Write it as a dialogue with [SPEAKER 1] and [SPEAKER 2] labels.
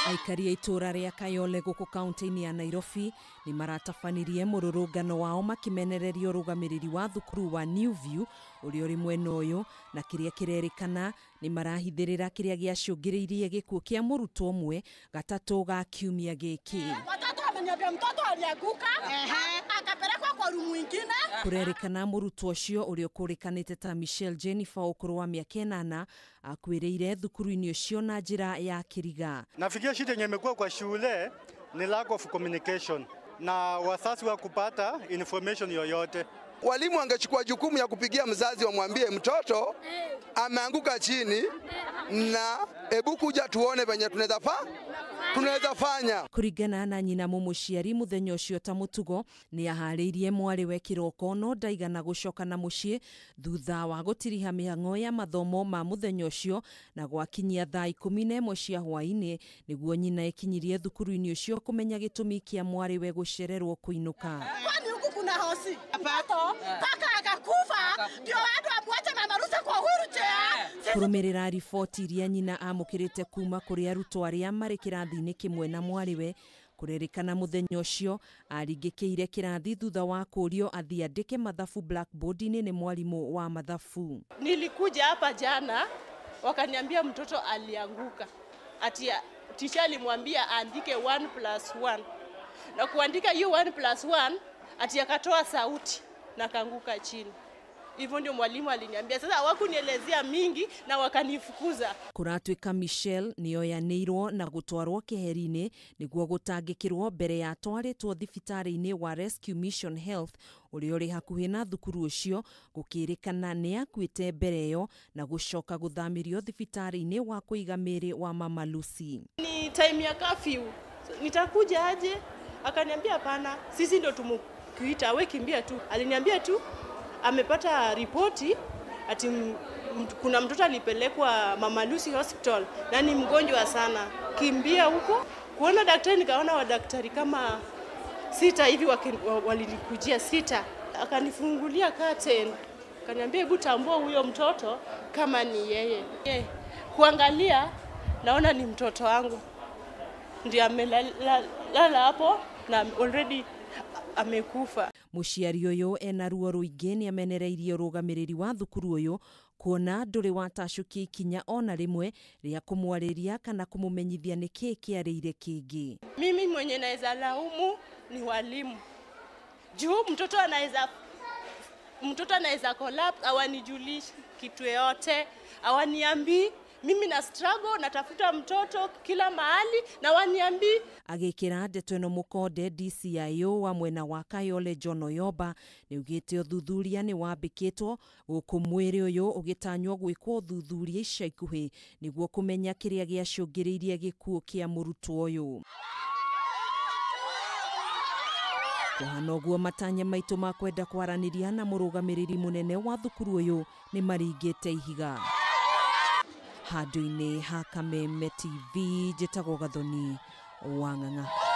[SPEAKER 1] Aikari a itura ria Kayole guku kaunti-ini ya Nairobi ni maratabanirie mururungano wao makimenereria urugamiriri wa thukuru wa New View uria uri mwena uyu na kiria kirerikana ni marahithirira kiria giacungiriirie gikuo kia murutwo umwe gatatu ga kiumia giki.
[SPEAKER 2] Watoto wameniambia mtoto alianguka akapelekwa kwa rumu nyingine.
[SPEAKER 1] Kurerikana murutwo ucio uria ukurikanite ta Michelle Jennifer ukuru wa miaka 8 akwiriire thukuru-ini ucio na njira ya kiriga.
[SPEAKER 3] Nafikiria shida yenye imekuwa kwa shule ni lack of communication na wazazi wa kupata information yoyote.
[SPEAKER 4] Walimu wangechukua jukumu ya kupigia mzazi wamwambie mtoto ameanguka chini na hebu kuja tuone venye tunaweza fanya.
[SPEAKER 1] Kuringana na nyina mumuciari muthenya ucio ta mutugo ni ahariirie mwari we kiroko no ndaigana gucoka na mucii thutha wa gutiriha mihang'o ya mathomo ma muthenya ucio na gwakinyia thaa 11 cia hwaini niguo nyina ekinyirie thukuru-ini ucio kumenya gitumi kia mwari we gucererwo kuinuka.
[SPEAKER 2] Kwani huku kuna hosi pato paka akakufa ndio watu amwache mama rusa kwa wheelchair.
[SPEAKER 1] Kurumirira riboti iria nyina amukirite kuma kuri arutwo aria mari kirathi-ini kimwe na mwariwe kurerikana muthenya ucio aringikiire kirathi thutha wa kurio athiandike mathabu blackboard-ini ni mwalimu wa mathabu.
[SPEAKER 5] Nilikuja hapa jana wakaniambia mtoto alianguka. Ati teacher alimwambia aandike 1+1. Na kuandika hiyo 1+1 ati akatoa sauti na kaanguka chini. Hivyo ndio mwalimu aliniambia. Sasa hawakunielezea mingi na wakanifukuza.
[SPEAKER 1] Kuratwika Michelle niyo yaneirwo na gutwarwo keheri-ini niguo gutangikirwo mbere ya twaritwo thibitari-ini wa Rescue Mission Health uria uri hakuhi na thukuru ucio gukirikana ni akuite mbere yo na gucoka guthamirio thibitari-ini wa kuiga miri wa Mama Lucy.
[SPEAKER 5] Ni time ya curfew. Nitakuja aje? Akaniambia hapana, sisi ndio tumukuita, wewe kimbia tu. Aliniambia tu amepata ripoti ati kuna mtoto alipelekwa Mama Lucy Hospital na ni mgonjwa sana. Kimbia huko. Kuona daktari nikaona wadaktari kama 6 hivi walinikujia 6. Akanifungulia curtain. Akaniambia hebu tambua huyo mtoto kama ni yeye. Kuangalia naona ni mtoto wangu. Ndio amelala hapo na already amekufa.
[SPEAKER 1] Muciari uyu ena ruo ruingi ni amenereirie urugamiriri wa thukuru uyu kuona nduri watacukia ikinya ona rimwe ria kumwariria kana kumumenyithia niki kiarire kingi.
[SPEAKER 5] Mimi mwenye naweza laumu ni walimu. Juu mtoto anaweza collapse, hawanijulishi kitu yote, hawaniambii. Mimi na struggle natafuta mtoto kila mahali na waniambi.
[SPEAKER 1] Agikira ndeto ino mukonde DCIO wa mwena wa Kayole John Oyoba ni ugite uthuthuria ni wambikitwo guku mwiri uyu ugitanywo gwikwo uthuthuria ica ikuhi niguo kumenya kiria giacungiriirie gikuo kia murutwo uyu. Kuhana uguo matanya maitu ma kwenda kwaraniria na murugamiriri munene wa thukuru uyu ni maringite ihiga. Handu-ini ha Kameme TV njitagwo Gathoni Wang'ang'a.